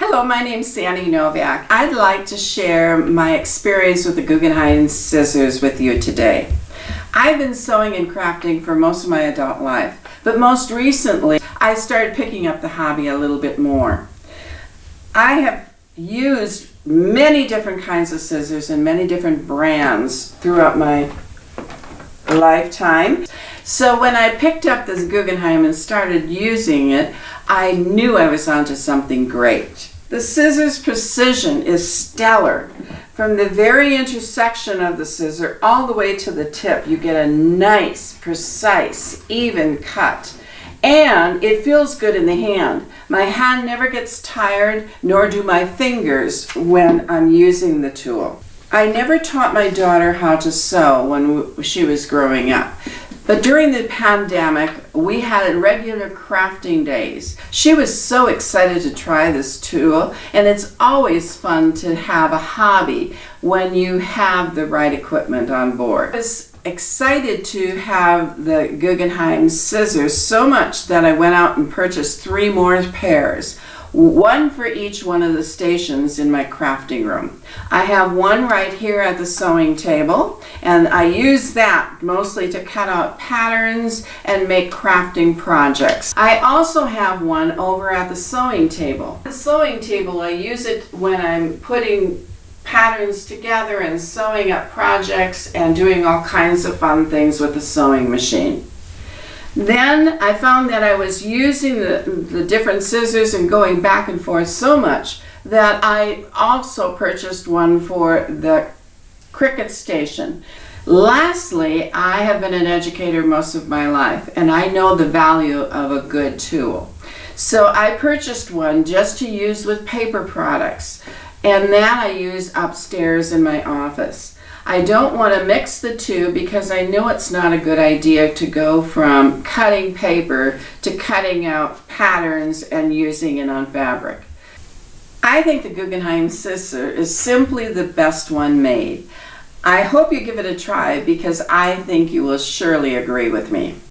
Hello, my name's Sandy Novak. I'd like to share my experience with the Guggenhein Scissors with you today. I've been sewing and crafting for most of my adult life, but most recently I started picking up the hobby a little bit more. I have used many different kinds of scissors and many different brands throughout my lifetime. So when I picked up this Guggenheim and started using it, I knew I was onto something great. The scissors precision is stellar. From the very intersection of the scissor all the way to the tip, you get a nice, precise, even cut. And it feels good in the hand. My hand never gets tired, nor do my fingers when I'm using the tool. I never taught my daughter how to sew when she was growing up. But during the pandemic, we had regular crafting days. She was so excited to try this tool, and it's always fun to have a hobby when you have the right equipment on board. I was excited to have the Guggenheim scissors so much that I went out and purchased 3 more pairs. One for each one of the stations in my crafting room. I have one right here at the sewing table, and I use that mostly to cut out patterns and make crafting projects. I also have one over at the sewing table. The sewing table, I use it when I'm putting patterns together and sewing up projects and doing all kinds of fun things with the sewing machine. Then I found that I was using the different scissors and going back and forth so much that I also purchased one for the Cricut station. Lastly, I have been an educator most of my life, and I know the value of a good tool. So I purchased one just to use with paper products, and that I use upstairs in my office. I don't want to mix the two because I know it's not a good idea to go from cutting paper to cutting out patterns and using it on fabric. I think the Guggenheim scissor is simply the best one made. I hope you give it a try because I think you will surely agree with me.